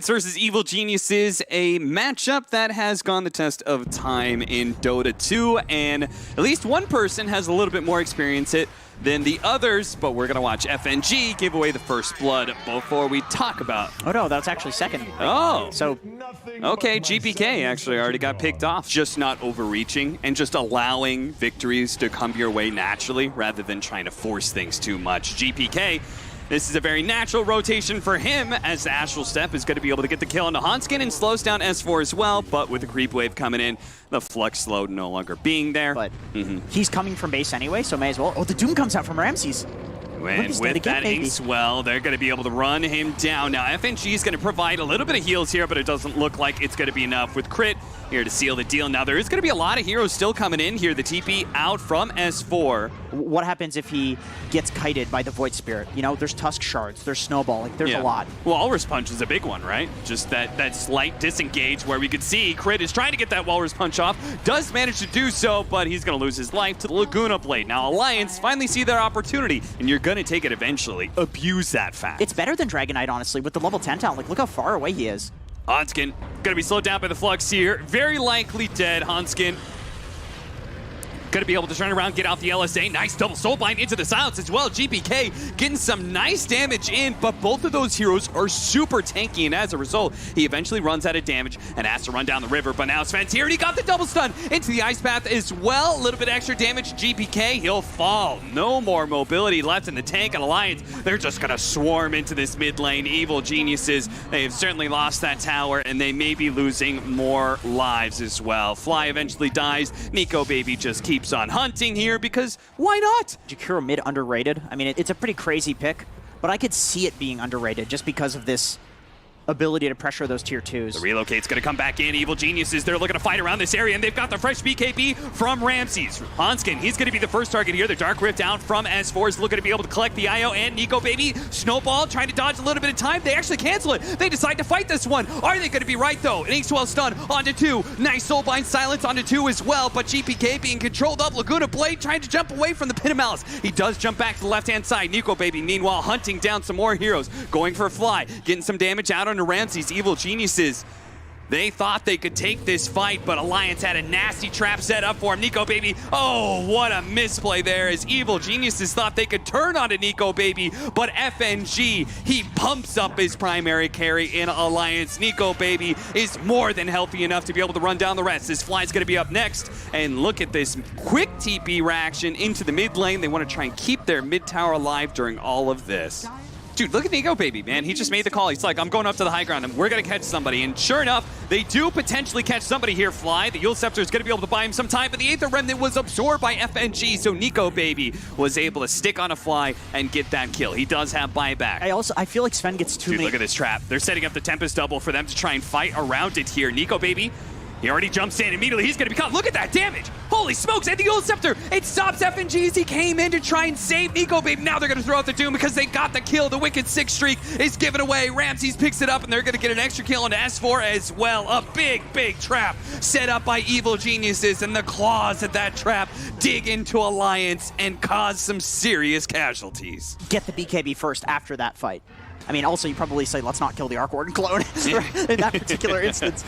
Versus Evil Geniuses, a matchup that has gone the test of time in Dota 2, and at least one person has a little bit more experience than the others, but we're going to watch FNG give away the first blood before we talk about... Oh no, that's actually second. Oh. So... Okay, GPK actually already got picked off. Just not overreaching and just allowing victories to come your way naturally rather than trying to force things too much. GPK, this is a very natural rotation for him, as the Astral Step is going to be able to get the kill onto Hanskin and slows down S4 as well, but with the creep wave coming in, the Flux Slow no longer being there. But he's coming from base anyway, so may as well. Oh, the Doom comes out from Ramses. And with that Inkswell, they're going to be able to run him down. Now, FNG is going to provide a little bit of heals here, but it doesn't look like it's going to be enough with Crit here to seal the deal. Now, there is going to be a lot of heroes still coming in here. The TP out from S4. What happens if he gets kited by the Void Spirit? You know, there's Tusk Shards, there's Snowball, like there's a lot. Well, Walrus Punch is a big one, right? Just that slight disengage where we could see Crit is trying to get that Walrus Punch off, does manage to do so, but he's going to lose his life to the Laguna Blade. Now, Alliance finally see their opportunity, and you're going to take it eventually. Abuse that fact. It's better than Dragonite, honestly, with the level 10 talent. Like, look how far away he is. Hanskin going to be slowed down by the Flux here. Very likely dead. Hanskin going to be able to turn around, get out the LSA. Nice double soulbind into the silence as well. GPK getting some nice damage in, but both of those heroes are super tanky, and as a result, he eventually runs out of damage and has to run down the river. But now Sven's here, and he got the double stun into the Ice Path as well. A little bit extra damage. GPK, he'll fall. No more mobility left in the tank, and Alliance, they're just going to swarm into this mid lane. Evil Geniuses, they have certainly lost that tower, and they may be losing more lives as well. Fly eventually dies. Nico Baby just keeps on hunting here because why not? Jakiro mid underrated. I mean, it's a pretty crazy pick, but I could see it being underrated just because of this ability to pressure those tier 2s. The relocate's going to come back in. Evil Geniuses, they're looking to fight around this area, and they've got the fresh BKB from Ramses. Hanskin, he's going to be the first target here. The Dark Rift down from S4 is looking to be able to collect the IO, and Nico Baby, Snowball, trying to dodge a little bit of time. They actually cancel it. They decide to fight this one. Are they going to be right, though? An Inkswell stun onto 2. Nice Soulbind silence onto 2 as well, but GPK being controlled up. Laguna Blade trying to jump away from the Pit of Malice. He does jump back to the left-hand side. Nico Baby, meanwhile, hunting down some more heroes. Going for a fly, getting some damage out onto Ramses. Evil Geniuses, they thought they could take this fight, but Alliance had a nasty trap set up for him. Nico Baby, oh, what a misplay there, as Evil Geniuses thought they could turn onto Nico Baby, but FNG, he pumps up his primary carry in Alliance. Nico Baby is more than healthy enough to be able to run down the rest. This Fly's going to be up next, and look at this quick TP reaction into the mid lane. They want to try and keep their mid tower alive during all of this. Dude, look at Nico Baby, man. He just made the call. He's like, I'm going up to the high ground, and we're going to catch somebody. And sure enough, they do potentially catch somebody here, Fly. The Yule Scepter is going to be able to buy him some time, but the Aether Remnant was absorbed by FNG, so Nico Baby was able to stick on a Fly and get that kill. He does have buyback. I feel like Sven gets too many... Look at this trap. They're setting up the Tempest double for them to try and fight around it here. Nico Baby, he already jumps in. Immediately, he's going to be caught. Look at that damage. Holy smokes. And the Yule Scepter, it stops FNG as he came in to try and save Nico Baby. Now they're going to throw out the Doom because they got the kill. The Wicked 6 streak is given away. Ramses picks it up, and they're going to get an extra kill into S4 as well. A big, big trap set up by Evil Geniuses, and the claws of that trap dig into Alliance and cause some serious casualties. Get the BKB first after that fight. I mean, also, you probably say, let's not kill the Arc Warden clone in that particular instance.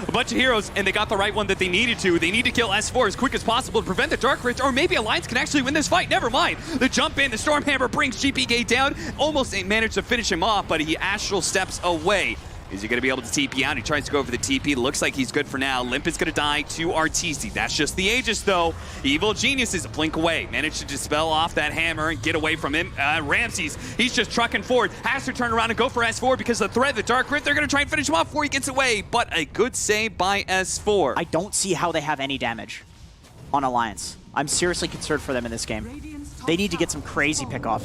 A bunch of heroes, and they got the right one that they needed to. They need to kill S4 as quick as possible to prevent the Dark Rift, or maybe Alliance can actually win this fight. Never mind. The jump in, the Stormhammer brings GPK down. Almost managed to finish him off, but he Astral steps away. Is he going to be able to TP out? He tries to go for the TP. Looks like he's good for now. Limp is going to die to RTC. That's just the Aegis, though. Evil Genius is a blink away. Managed to dispel off that hammer and get away from him. Ramses, he's just trucking forward. Has to turn around and go for S4 because the threat, the Dark Rift, they're going to try and finish him off before he gets away. But a good save by S4. I don't see how they have any damage on Alliance. I'm seriously concerned for them in this game. They need to get some crazy pickoff.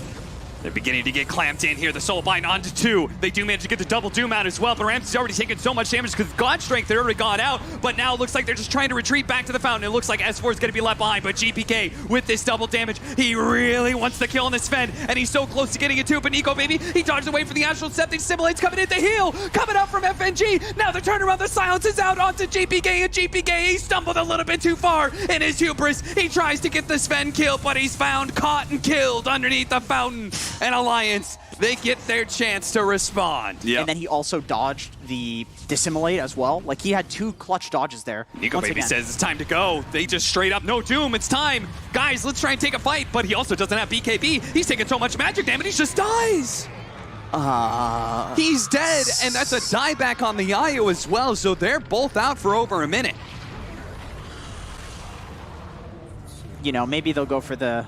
They're beginning to get clamped in here. The Soulbind onto 2. They do manage to get the double Doom out as well, but Ramses already taken so much damage because God Strength had already gone out, but now it looks like they're just trying to retreat back to the fountain. It looks like S4 is going to be left behind, but GPK with this double damage, he really wants the kill on this Sven, and he's so close to getting it too, but Nico Baby, he dodged away from the Astral Step. The Assimilate's coming in, the heal coming up from FNG. Now the turnaround, the silence is out onto GPK, and GPK, he stumbled a little bit too far in his hubris. He tries to get the Sven kill, but he's found, caught, and killed underneath the fountain. and Alliance, they get their chance to respond. Yep. And then he also dodged the dissimulate as well. Like, he had 2 clutch dodges there. Nico Baby says it's time to go. They just straight up, no Doom, it's time. Guys, let's try and take a fight. But he also doesn't have BKB. He's taking so much magic damage, he just dies. He's dead, and that's a dieback on the IO as well, so they're both out for over a minute. You know, maybe they'll go for the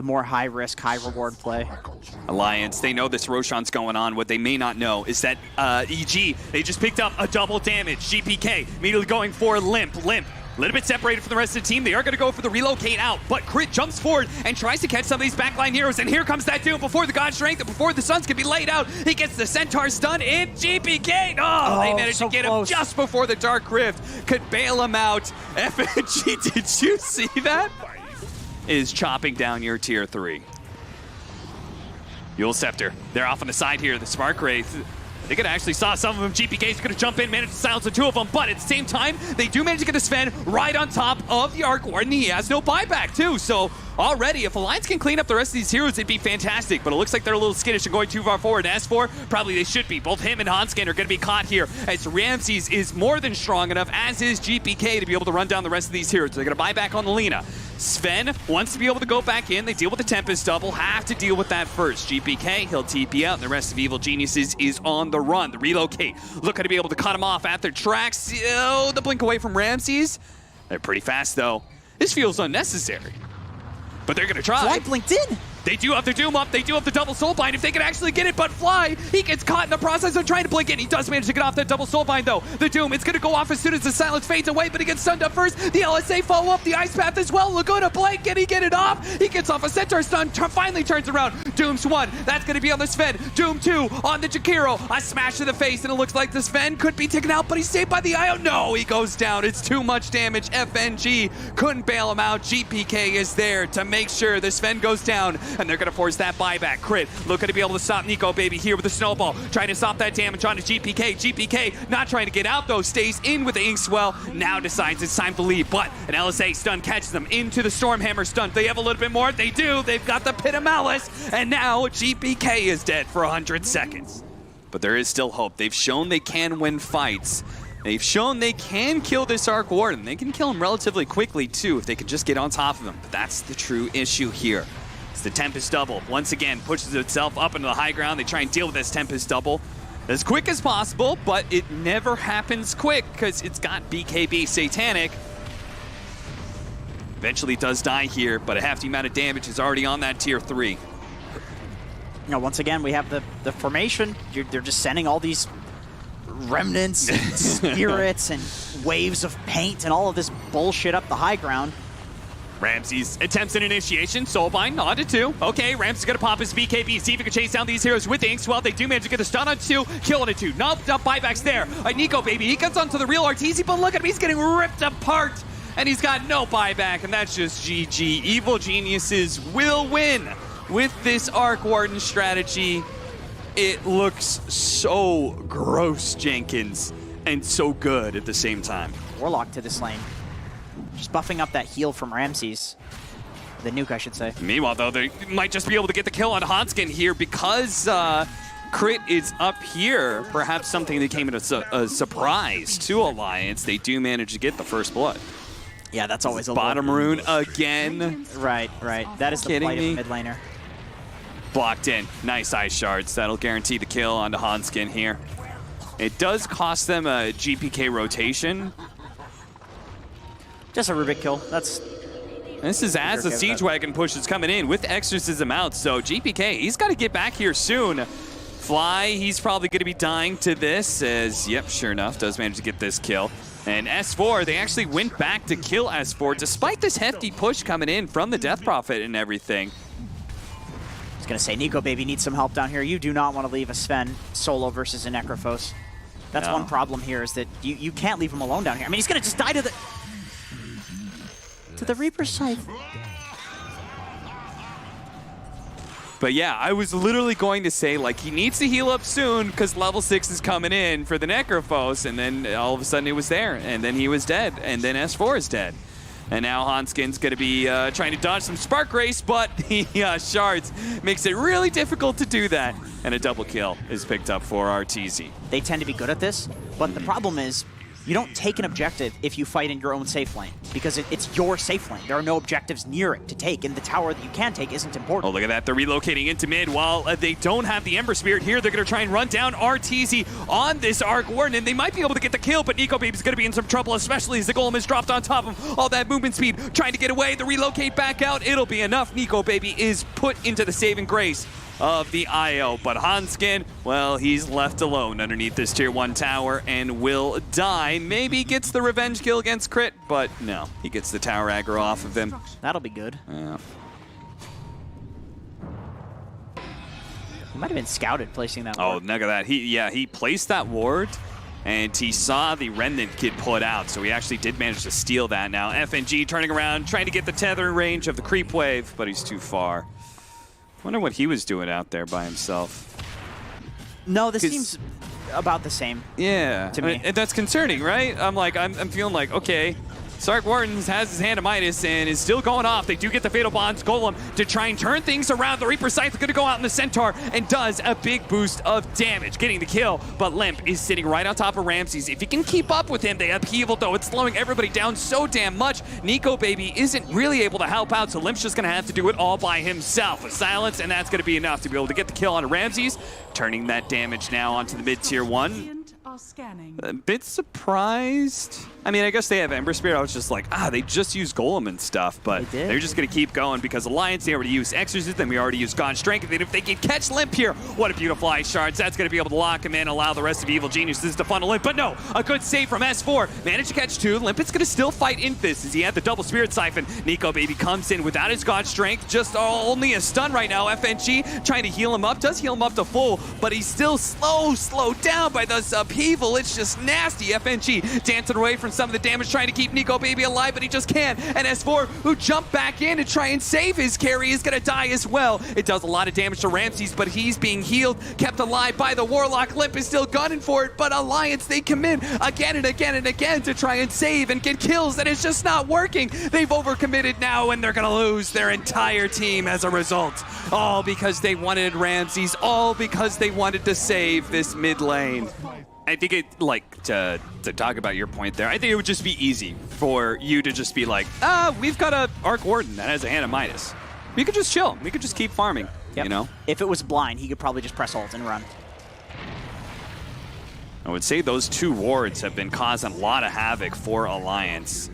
more high-risk, high-reward play. Alliance, they know this Roshan's going on. What they may not know is that EG, they just picked up a double damage. GPK immediately going for Limp. A little bit separated from the rest of the team. They are going to go for the relocate out, but Crit jumps forward and tries to catch some of these backline heroes, and here comes that Doom before the God Strength and before the Suns can be laid out. He gets the Centaur stun in GPK. Oh, they managed to get him just before the Dark Rift could bail him out. FNG, did you see that? Is chopping down your tier 3. Yule Scepter, they're off on the side here. The Spark Wraith, they could actually saw some of them. GPK's gonna jump in, manage to silence the 2 of them, but at the same time, they do manage to get the Sven right on top of the Arc Warden. He has no buyback too, so already, if Alliance can clean up the rest of these heroes, it'd be fantastic, but it looks like they're a little skittish and going too far forward. And S4, probably they should be. Both him and Hanskin are gonna be caught here, as Ramses is more than strong enough, as is GPK, to be able to run down the rest of these heroes. They're gonna buy back on the Lina. Sven wants to be able to go back in. They deal with the Tempest double, have to deal with that first. GPK, he'll TP out, and the rest of Evil Geniuses is on the run. The relocate, looking to be able to cut him off at their tracks. Oh, the blink away from Ramses. They're pretty fast, though. This feels unnecessary, but they're gonna try. Fly blinked in. They do have the Doom up. They do have the double Soulbind if they can actually get it, but Fly, he gets caught in the process of trying to blink in. He does manage to get off that double Soulbind, though. The Doom, it's going to go off as soon as the silence fades away, but he gets stunned up first. The LSA follow up the Ice Path as well. Laguna Blake, can he get it off? He gets off a Centaur stun, finally turns around. Doom's 1, that's going to be on the Sven. Doom 2 on the Jakiro. A smash to the face, and it looks like the Sven could be taken out, but he's saved by the IO. No, he goes down. It's too much damage. FNG couldn't bail him out. GPK is there to make sure the Sven goes down, and they're going to force that buyback. Crit looking to be able to stop Nico Baby here with a snowball, trying to stop that damage onto GPK. GPK not trying to get out though, stays in with the Inkswell, now decides it's time to leave, but an LSA stun catches them into the Stormhammer stun. They have a little bit more, they do, they've got the Pit of Malice, and now GPK is dead for 100 seconds. But there is still hope. They've shown they can win fights. They've shown they can kill this Arc Warden. They can kill him relatively quickly too if they can just get on top of him, but that's the true issue here. The Tempest double once again pushes itself up into the high ground. They try and deal with this Tempest double as quick as possible, but it never happens quick because it's got BKB Satanic. Eventually does die here, but a hefty amount of damage is already on that tier 3. You know, once again, we have the formation. They're just sending all these remnants, and spirits, and waves of paint, and all of this bullshit up the high ground. Ramses attempts an initiation. Soulbind onto 2. Okay, Ramses is going to pop his BKB, see if he can chase down these heroes with the Inkswell. They do manage to get a stun on 2, kill on a 2. Not buybacks there. Nico Baby, he comes onto the real Arteezy, but look at him, he's getting ripped apart. And he's got no buyback, and that's just GG. Evil Geniuses will win with this Arc Warden strategy. It looks so gross, Jenkins, and so good at the same time. Warlock to this lane. Just buffing up that heal from Ramses. The nuke, I should say. Meanwhile, though, they might just be able to get the kill on Hanskin here because Crit is up here. Perhaps something that came as a surprise to Alliance. They do manage to get the first blood. Yeah, that's always a bottom rune again. Right. That is the plight of a mid laner. Blocked in. Nice ice shards. That'll guarantee the kill onto Hanskin here. It does cost them a GPK rotation. Just a Rubik kill. This is as the Siege Wagon push is coming in with Exorcism out, so GPK, he's got to get back here soon. Fly, he's probably going to be dying to this as, yep, sure enough, does manage to get this kill. And S4, they actually went back to kill S4 despite this hefty push coming in from the Death Prophet and everything. I was going to say, Nico Baby needs some help down here. You do not want to leave a Sven solo versus a Necrophos. That's one problem here is that you can't leave him alone down here. I mean, he's going to just die to the Reaper's Scythe. But yeah, I was literally going to say, like, he needs to heal up soon because level 6 is coming in for the Necrophos, and then all of a sudden it was there, and then he was dead, and then S4 is dead. And now Hanskin's going to be trying to dodge some Spark Race, but the shards makes it really difficult to do that. And a double kill is picked up for RTZ. They tend to be good at this, but the problem is you don't take an objective if you fight in your own safe lane, because it's your safe lane. There are no objectives near it to take, and the tower that you can take isn't important. Oh, look at that. They're relocating into mid. While they don't have the Ember Spirit here, they're going to try and run down RTZ on this Arc Warden, and they might be able to get the kill, but Nico Baby's going to be in some trouble, especially as the Golem is dropped on top of him. All that movement speed, trying to get away. The relocate back out. It'll be enough. Nico Baby is put into the saving grace of the IO, but Hanskin, well, he's left alone underneath this tier 1 tower and will die. Maybe gets the revenge kill against Crit, but no, he gets the tower aggro off of him. That'll be good. Yeah. He might have been scouted placing that ward. Oh, look at that. He placed that ward, and he saw the Remnant get put out, so he actually did manage to steal that. Now FNG turning around, trying to get the tether range of the creep wave, but he's too far. Wonder what he was doing out there by himself. No, this seems about the same. Yeah, to me. And that's concerning, right? I'm feeling like, okay, Sark Wardens has his hand of Midas and is still going off. They do get the Fatal Bonds Golem to try and turn things around. The Reaper Scythe is going to go out in the Centaur and does a big boost of damage, getting the kill. But Limp is sitting right on top of Ramses. If he can keep up with him, the upheaval, though, it's slowing everybody down so damn much. Nico Baby isn't really able to help out, so Limp's just going to have to do it all by himself. A silence, and that's going to be enough to be able to get the kill on Ramses, turning that damage now onto the mid-tier 1. A bit surprised. I mean, I guess they have Ember Spirit. I was just like, they just used Golem and stuff, but they're just going to keep going because Alliance, they already used Exorcism, we already used Gone Strength. And if they can catch Limp here, what a beautiful Ice Shards. That's going to be able to lock him in, allow the rest of Evil Geniuses to funnel in. But no, a good save from S4. Managed to catch 2. Limp is going to still fight in this as he had the double Spirit Siphon. Nico Baby comes in without his God Strength, just only a stun right now. FNG trying to heal him up, does heal him up to full, but he's still slowed down by this upheaval. It's just nasty. FNG dancing away from some of the damage, trying to keep Nico Baby alive, but he just can't. And S4, who jumped back in to try and save his carry, is going to die as well. It does a lot of damage to Ramses, but he's being healed, kept alive by the Warlock. Limp is still gunning for it, but Alliance, they come in again and again and again to try and save and get kills, and it's just not working. They've overcommitted now, and they're going to lose their entire team as a result. All because they wanted Ramses, all because they wanted to save this mid lane. I think to talk about your point there, I think it would just be easy for you to just be like, we've got a Arc Warden that has a hand of Midas. We could just chill. We could just keep farming, you know? If it was blind, he could probably just press ult and run. I would say those 2 wards have been causing a lot of havoc for Alliance.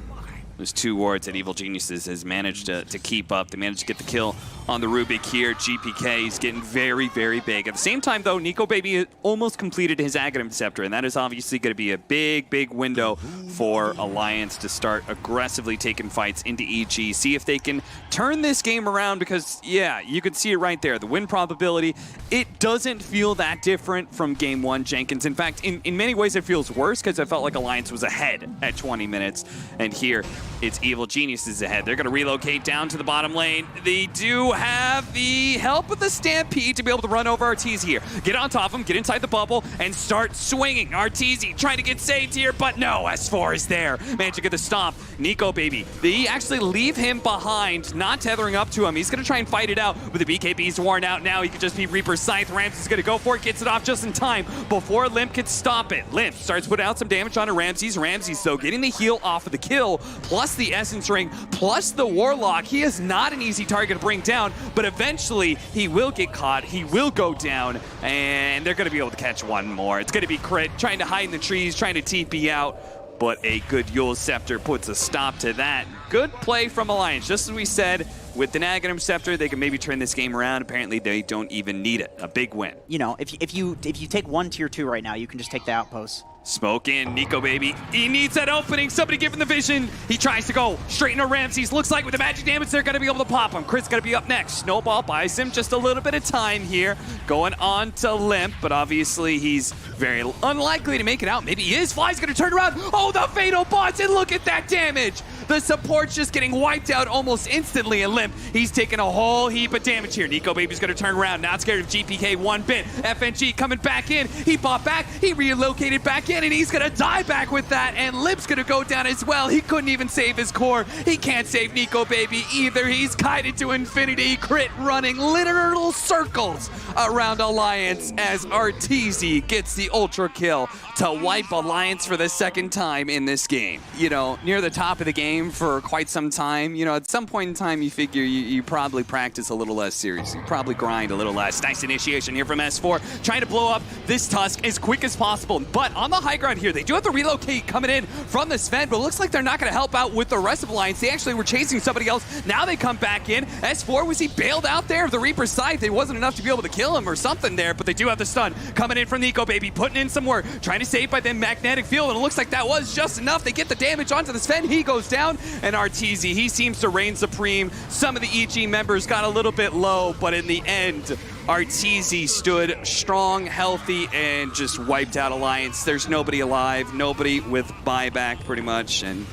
Those 2 wards that Evil Geniuses has managed to keep up. They managed to get the kill on the Rubik here. GPK is getting very, very big. At the same time, though, Nico Baby almost completed his Aghanim Scepter, and that is obviously going to be a big, big window for Alliance to start aggressively taking fights into EG. See if they can turn this game around because, yeah, you can see it right there. The win probability, it doesn't feel that different from Game 1, Jenkins. In fact, in many ways, it feels worse because I felt like Alliance was ahead at 20 minutes, and here it's Evil Geniuses ahead. They're going to relocate down to the bottom lane. They do have the help of the Stampede to be able to run over Arteezy here. Get on top of him, get inside the bubble, and start swinging. Arteezy trying to get saved here, but no, S4 is there. Managed to get the stomp. Nico Baby, they actually leave him behind, not tethering up to him. He's going to try and fight it out, but the BKB's worn out now. He could just be Reaper Scythe. Ramses is going to go for it, gets it off just in time before Limp can stop it. Limp starts putting out some damage onto Ramses. Ramses, though, getting the heal off of the kill, plus the Essence Ring, plus the Warlock. He is not an easy target to bring down, but eventually he will get caught. He will go down, and they're going to be able to catch one more. It's going to be Crit trying to hide in the trees, trying to TP out, but a good Yule Scepter puts a stop to that. Good play from Alliance. Just as we said, with the Aghanim Scepter, they can maybe turn this game around. Apparently, they don't even need it. A big win. You know, if you take 1 tier 2 right now, you can just take the outpost. Smoke in, Nico Baby. He needs that opening. Somebody give him the vision. He tries to go straight into Ramses. Looks like with the magic damage, they're going to be able to pop him. Crit's going to be up next. Snowball buys him just a little bit of time here. Going on to Limp, but obviously he's very unlikely to make it out. Maybe he is. Fly's going to turn around. Oh, the Fatal Bots, and look at that damage. The support's just getting wiped out almost instantly, and Limp, he's taking a whole heap of damage here. Nico Baby's gonna turn around, not scared of GPK one bit. FNG coming back in, he bought back, he relocated back in, and he's gonna die back with that, and Limp's gonna go down as well. He couldn't even save his core. He can't save Nico Baby either. He's kited to infinity. Crit running literal circles around Alliance as Arteezy gets the ultra kill to wipe Alliance for the second time in this game. You know, near the top of the game for quite some time, you know, at some point in time you figure you probably practice a little less seriously, probably grind a little less. Nice initiation here from S4, trying to blow up this Tusk as quick as possible. But on the high ground here, they do have to relocate coming in from the Sven, but it looks like they're not going to help out with the rest of Alliance. They actually were chasing somebody else. Now they come back in. S4, was he bailed out there of the Reaper's Scythe? It wasn't enough to be able to kill him or something there, but they do have the stun coming in from Nico Baby, putting in some work, trying to save by the magnetic field, and it looks like that was just enough. They get the damage onto the Sven. He goes down, and Arteezy, he seems to reign supreme. Some of the EG members got a little bit low, but in the end, Arteezy stood strong, healthy, and just wiped out Alliance. There's nobody alive, nobody with buyback pretty much, and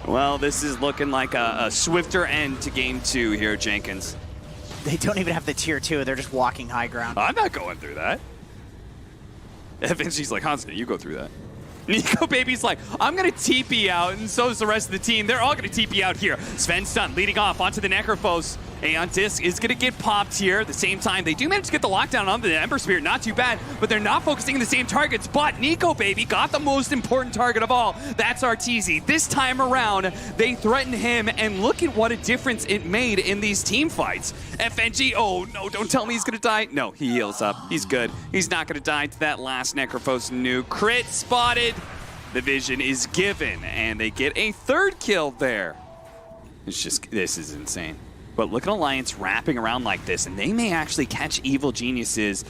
well, this is looking like a swifter end to game 2 here, Jenkins. They don't even have the tier 2. They're just walking high ground. I'm not going through that. Vince's like, Hansky, you go through that. Nico Baby's like, I'm going to TP out, and so is the rest of the team. They're all going to TP out here. Sven stun leading off onto the Necrophos. Aeon Disc is going to get popped here. At the same time, they do manage to get the lockdown on the Ember Spirit. Not too bad, but they're not focusing on the same targets. But Nico Baby got the most important target of all. That's Arteezy. This time around, they threaten him, and look at what a difference it made in these team fights. FNG, oh no, don't tell me he's going to die. No, he heals up. He's good. He's not going to die to that last Necrophos nuke. Crit spotted. The vision is given, and they get a third kill there. It's just, this is insane. But look at Alliance wrapping around like this, and they may actually catch Evil Geniuses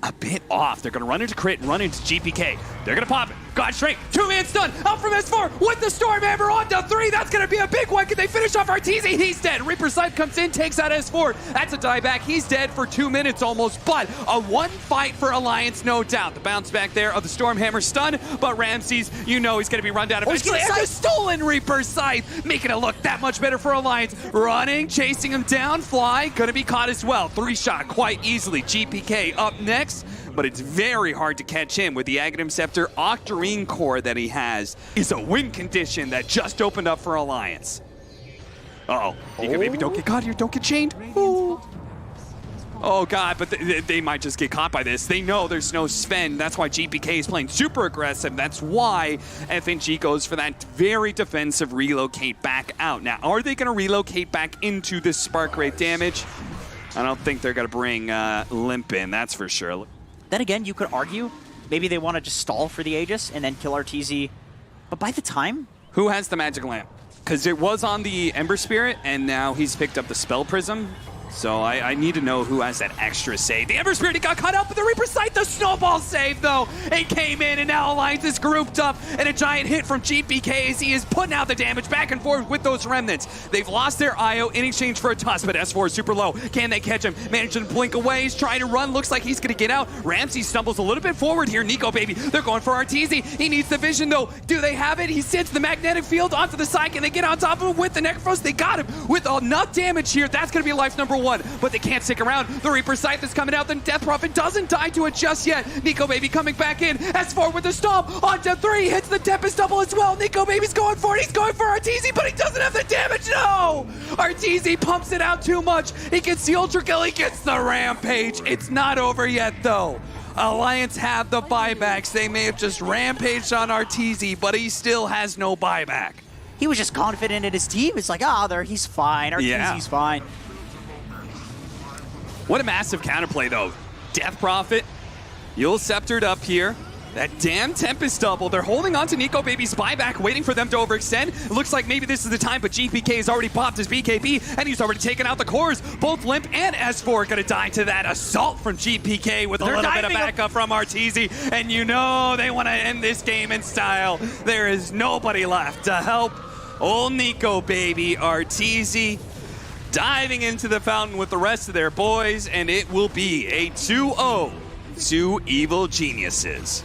a bit off. They're going to run into Crit and run into GPK. They're going to pop it. God straight. 2-man stun out from S4 with the Storm Hammer on to 3. That's going to be a big one. Can they finish off Arteezy? He's dead. Reaper Scythe comes in, takes out S4. That's a dieback. He's dead for 2 minutes almost, but a one fight for Alliance, no doubt. The bounce back there of the Storm Hammer stun, but Ramses, you know he's going to be run down eventually. And the stolen Reaper Scythe, making it look that much better for Alliance. Running, chasing him down, Fly, going to be caught as well. 3-shot quite easily. GPK up next, but it's very hard to catch him with the Aghanim Scepter. Octarine core that he has is a win condition that just opened up for Alliance. Uh-oh. Maybe don't get caught here. Don't get chained. Ooh. Oh, God, but they might just get caught by this. They know there's no Sven. That's why GPK is playing super aggressive. That's why FNG goes for that very defensive relocate back out. Now, are they going to relocate back into this spark rate damage? I don't think they're going to bring Limp in, that's for sure. Then again, you could argue maybe they want to just stall for the Aegis and then kill Arteezy. But by the time... Who has the Magic Lamp? Because it was on the Ember Spirit, and now he's picked up the Spell Prism. So I need to know who has that extra save. The Ember Spirit, he got cut out, but the Reaper Scythe, the snowball save, though. It came in, and now Alliance is grouped up, and a giant hit from GPK as he is putting out the damage back and forth with those remnants. They've lost their IO in exchange for a Tusk, but S4 is super low. Can they catch him? Managing to blink away. He's trying to run. Looks like he's going to get out. Ramsey stumbles a little bit forward here. Nico Baby, they're going for Arteezy. He needs the vision, though. Do they have it? He sends the magnetic field onto the side. Can they get on top of him with the Necrophos? They got him with enough damage here. That's going to be life number 1, but they can't stick around. The Reaper Scythe is coming out. The Death Prophet doesn't die to it just yet. Nico Baby coming back in. S4 with the stomp onto 3. Hits the Tempest double as well. Nico Baby's going for it. He's going for Arteezy, but he doesn't have the damage. No! Arteezy pumps it out too much. He gets the Ultra Kill. He gets the Rampage. It's not over yet, though. Alliance have the buybacks. They may have just rampaged on Arteezy, but he still has no buyback. He was just confident in his team. It's like, he's fine. Arteezy's fine. What a massive counterplay, though. Death Prophet, Yule Sceptered up here. That damn Tempest double. They're holding on to Nico Baby's buyback, waiting for them to overextend. It looks like maybe this is the time, but GPK has already popped his BKB, and he's already taken out the cores. Both Limp and S4 are going to die to that assault from GPK with a little bit of backup from Arteezy. And you know they want to end this game in style. There is nobody left to help old Nico Baby. Arteezy diving into the fountain with the rest of their boys, and it will be a 2-0 to Evil Geniuses.